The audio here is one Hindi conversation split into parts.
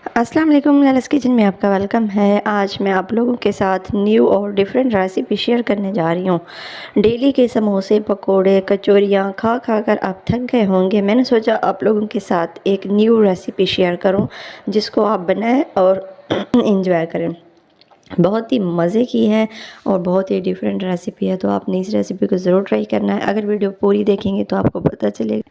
अस्सलाम वालेकुम, लैला's किचन में आपका वेलकम है। आज मैं आप लोगों के साथ न्यू और डिफरेंट रेसिपी शेयर करने जा रही हूँ। डेली के समोसे, पकोड़े, कचौरियाँ खा खा कर आप थक गए होंगे। मैंने सोचा आप लोगों के साथ एक न्यू रेसिपी शेयर करूँ जिसको आप बनाएं और इंजॉय करें। बहुत ही मज़े की है और बहुत ही डिफरेंट रेसिपी है, तो आपने इस रेसिपी को ज़रूर ट्राई करना है। अगर वीडियो पूरी देखेंगे तो आपको पता चलेगा।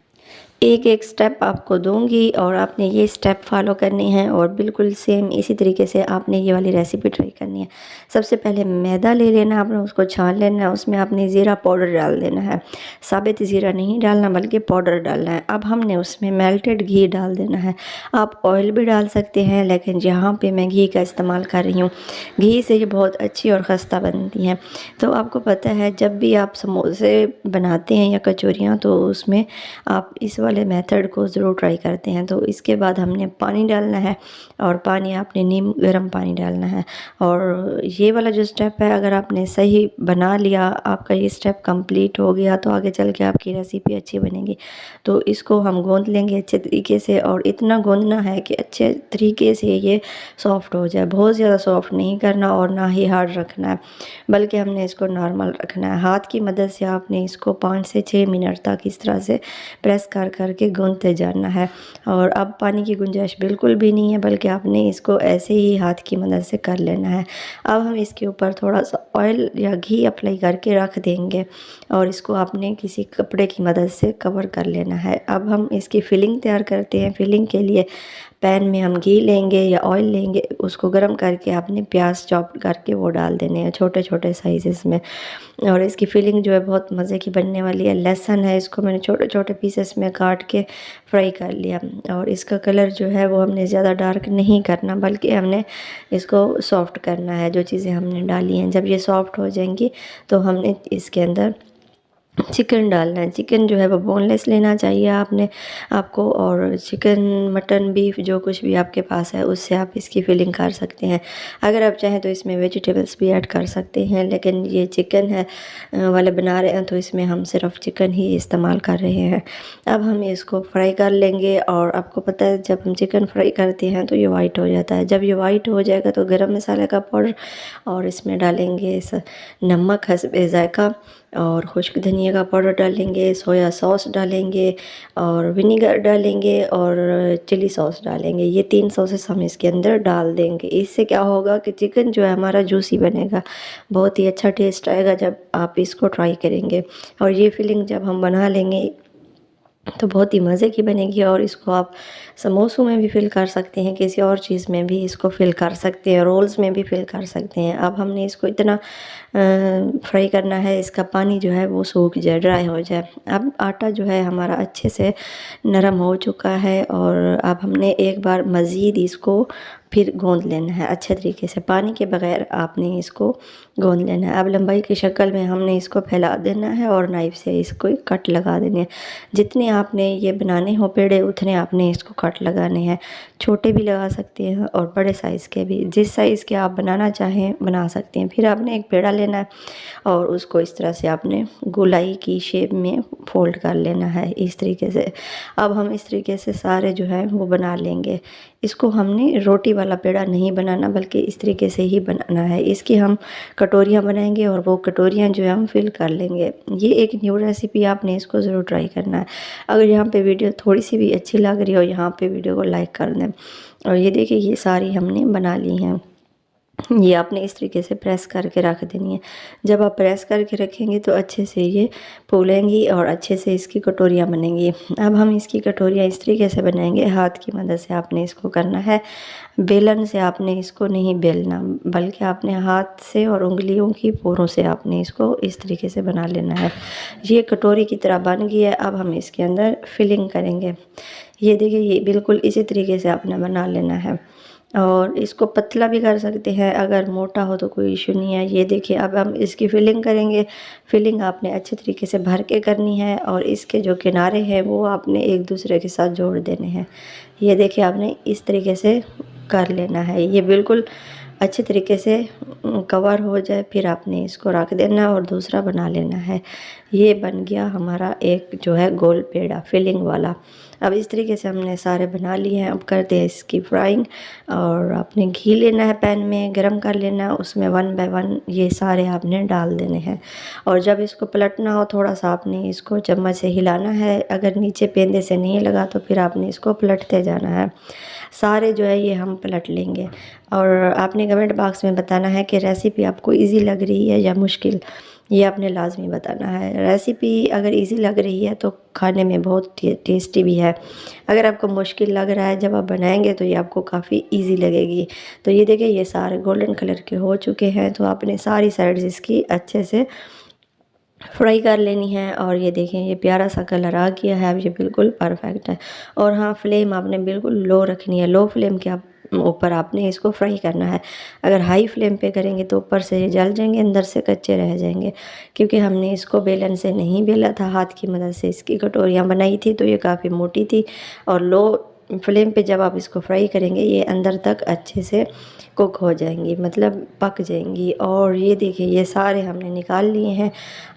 एक एक स्टेप आपको दूंगी और आपने ये स्टेप फॉलो करने हैं और बिल्कुल सेम इसी तरीके से आपने ये वाली रेसिपी ट्राई करनी है। सबसे पहले मैदा ले लेना है, आपने उसको छान लेना है, उसमें आपने ज़ीरा पाउडर डाल देना है। साबित ज़ीरा नहीं डालना बल्कि पाउडर डालना है। अब हमने उसमें मेल्टेड घी डाल देना है। आप ऑयल भी डाल सकते हैं, लेकिन यहाँ पे मैं घी का इस्तेमाल कर रही हूँ। घी से ये बहुत अच्छी और ख़स्ता बनती हैं। तो आपको पता है जब भी आप समोसे बनाते हैं या कचौरियाँ, तो उसमें आप इस वाले मेथड को ज़रूर ट्राई करते हैं। तो इसके बाद हमने पानी डालना है और पानी आपने नीम गर्म पानी डालना है। और ये वाला जो स्टेप है, अगर आपने सही बना लिया, आपका ये स्टेप कंप्लीट हो गया, तो आगे चल के आपकी रेसिपी अच्छी बनेगी। तो इसको हम गूंद लेंगे अच्छे तरीके से, और इतना गूंदना है कि अच्छे तरीके से ये सॉफ़्ट हो जाए। बहुत ज़्यादा सॉफ़्ट नहीं करना और ना ही हार्ड रखना है, बल्कि हमने इसको नॉर्मल रखना है। हाथ की मदद से आपने इसको 5 से 6 मिनट तक इस तरह से प्रेस कर कर के गूंथते जाना है। और अब पानी की गुंजाइश बिल्कुल भी नहीं है, बल्कि आपने इसको ऐसे ही हाथ की मदद से कर लेना है। अब हम इसके ऊपर थोड़ा सा ऑयल या घी अप्लाई करके रख देंगे और इसको आपने किसी कपड़े की मदद से कवर कर लेना है। अब हम इसकी फिलिंग तैयार करते हैं। फिलिंग के लिए पैन में हम घी लेंगे या ऑयल लेंगे, उसको गर्म करके आपने प्याज चॉप करके वो डाल देने हैं छोटे छोटे साइज़ेस में। और इसकी फिलिंग जो है बहुत मज़े की बनने वाली है। लहसुन है, इसको मैंने छोटे छोटे पीसेस में काट के फ्राई कर लिया। और इसका कलर जो है वो हमने ज़्यादा डार्क नहीं करना, बल्कि हमने इसको सॉफ्ट करना है। जो चीज़ें हमने डाली हैं, जब ये सॉफ्ट हो जाएंगी तो हमने इसके अंदर चिकन डालना है। चिकन जो है वो बोनलेस लेना चाहिए आपको, और चिकन, मटन, बीफ जो कुछ भी आपके पास है उससे आप इसकी फिलिंग कर सकते हैं। अगर आप चाहें तो इसमें वेजिटेबल्स भी ऐड कर सकते हैं, लेकिन ये चिकन है वाले बना रहे हैं, तो इसमें हम सिर्फ चिकन ही इस्तेमाल कर रहे हैं। अब हम इसको फ्राई कर लेंगे। और आपको पता है जब हम चिकन फ्राई करते हैं तो ये वाइट हो जाता है। जब ये वाइट हो जाएगा तो गरम मसाले का पाउडर, और इसमें डालेंगे नमक हस्बे ज़ायक़ा, और खुश्क धनिया का पाउडर डालेंगे, सोया सॉस डालेंगे, और विनीगर डालेंगे, और चिली सॉस डालेंगे। ये 3 सॉसेस हम इसके अंदर डाल देंगे। इससे क्या होगा कि चिकन जो है हमारा जूसी बनेगा, बहुत ही अच्छा टेस्ट आएगा जब आप इसको ट्राई करेंगे। और ये फिलिंग जब हम बना लेंगे तो बहुत ही मज़े की बनेगी। और इसको आप समोसों में भी फिल कर सकते हैं, किसी और चीज़ में भी इसको फिल कर सकते हैं, रोल्स में भी फिल कर सकते हैं। अब हमने इसको इतना फ्राई करना है, इसका पानी जो है वो सूख जाए, ड्राई हो जाए। अब आटा जो है हमारा अच्छे से नरम हो चुका है, और अब हमने एक बार मज़ीद इसको फिर गूंद लेना है अच्छे तरीके से। पानी के बगैर आपने इसको गूंद लेना है। अब लंबाई की शक्ल में हमने इसको फैला देना है और नाइफ़ से इसको कट लगा देने हैं। जितने आपने ये बनाने हो पेड़े, उतने आपने इसको कट लगाने हैं। छोटे भी लगा सकते हैं और बड़े साइज़ के भी, जिस साइज़ के आप बनाना चाहें बना सकते हैं। फिर आपने एक पेड़ा लेना है और उसको इस तरह से आपने गोलाई की शेप में फोल्ड कर लेना है, इस तरीके से। अब हम इस तरीके से सारे जो हैं वो बना लेंगे। इसको हमने रोटी वाला पेड़ा नहीं बनाना, बल्कि इस तरीके से ही बनाना है। इसकी हम कटोरियाँ बनाएंगे और वो कटोरियाँ जो है हम फिल कर लेंगे। ये एक न्यू रेसिपी, आपने इसको ज़रूर ट्राई करना है। अगर यहाँ पे वीडियो थोड़ी सी भी अच्छी लग रही हो, यहाँ पे वीडियो को लाइक कर दें। और ये देखिए ये सारी हमने बना ली हैं। ये आपने इस तरीके से प्रेस करके रख देनी है। जब आप प्रेस करके रखेंगे तो अच्छे से ये फूलेंगी और अच्छे से इसकी कटोरियाँ बनेंगी। अब हम इसकी कटोरियाँ इस तरीके से बनाएंगे, हाथ की मदद से आपने इसको करना है। बेलन से आपने इसको नहीं बेलना, बल्कि आपने हाथ से और उंगलियों की पोरों से आपने इसको इस तरीके से बना लेना है। ये कटोरी की तरह बन गई है। अब हम इसके अंदर फिलिंग करेंगे। ये देखिए ये बिल्कुल इसी तरीके से आपने बना लेना है, और इसको पतला भी कर सकते हैं, अगर मोटा हो तो कोई इशू नहीं है। ये देखिए अब हम इसकी फिलिंग करेंगे। फिलिंग आपने अच्छे तरीके से भर के करनी है, और इसके जो किनारे हैं वो आपने एक दूसरे के साथ जोड़ देने हैं। ये देखिए आपने इस तरीके से कर लेना है। ये बिल्कुल अच्छे तरीके से कवर हो जाए, फिर आपने इसको रख देना और दूसरा बना लेना है। ये बन गया हमारा एक जो है गोल पेड़ा फिलिंग वाला। अब इस तरीके से हमने सारे बना लिए हैं। अब करते हैं इसकी फ्राइंग। और आपने घी लेना है, पैन में गरम कर लेना है, उसमें 1 बाय 1 ये सारे आपने डाल देने हैं। और जब इसको पलटना हो थोड़ा सा आपने इसको चम्मच से हिलाना है। अगर नीचे पेंदे से नहीं लगा तो फिर आपने इसको पलटते जाना है। सारे जो है ये हम पलट लेंगे। और आपने कमेंट बॉक्स में बताना है कि रेसिपी आपको इजी लग रही है या मुश्किल, ये आपने लाजमी बताना है। रेसिपी अगर इजी लग रही है तो खाने में बहुत टेस्टी भी है। अगर आपको मुश्किल लग रहा है जब आप बनाएंगे तो ये आपको काफ़ी इजी लगेगी। तो ये देखिए ये सारे गोल्डन कलर के हो चुके हैं। तो आपने सारी साइड्स इसकी अच्छे से फ्राई कर लेनी है। और ये देखें ये प्यारा सा कलर आ गया है। अब ये बिल्कुल परफेक्ट है। और हाँ, फ्लेम आपने बिल्कुल लो रखनी है। लो फ्लेम के ऊपर आपने इसको फ्राई करना है। अगर हाई फ्लेम पे करेंगे तो ऊपर से ये जल जाएंगे, अंदर से कच्चे रह जाएंगे। क्योंकि हमने इसको बेलन से नहीं बेला था, हाथ की मदद से इसकी कटोरियाँ बनाई थी तो ये काफ़ी मोटी थी। और लो फ्लेम पे जब आप इसको फ्राई करेंगे ये अंदर तक अच्छे से कुक हो जाएंगी, मतलब पक जाएंगी। और ये देखिए ये सारे हमने निकाल लिए हैं।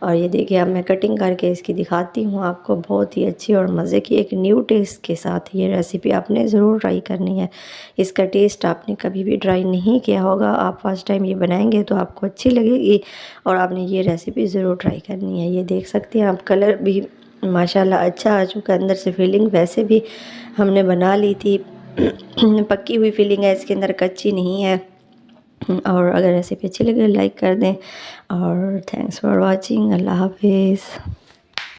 और ये देखिए अब मैं कटिंग करके इसकी दिखाती हूँ आपको। बहुत ही अच्छी और मज़े की एक न्यू टेस्ट के साथ ये रेसिपी आपने ज़रूर ट्राई करनी है। इसका टेस्ट आपने कभी भी ट्राई नहीं किया होगा, आप फर्स्ट टाइम ये बनाएंगे तो आपको अच्छी लगेगी। और आपने ये रेसिपी ज़रूर ट्राई करनी है। ये देख सकते हैं आप, कलर भी माशाल्लाह अच्छा आ चुका है। अंदर से फीलिंग वैसे भी हमने बना ली थी पक्की हुई फीलिंग है इसके अंदर, कच्ची नहीं है। और अगर रेसिपी अच्छी लगे लाइक कर दें। और थैंक्स फॉर वाचिंग। अल्लाह हाफिज़।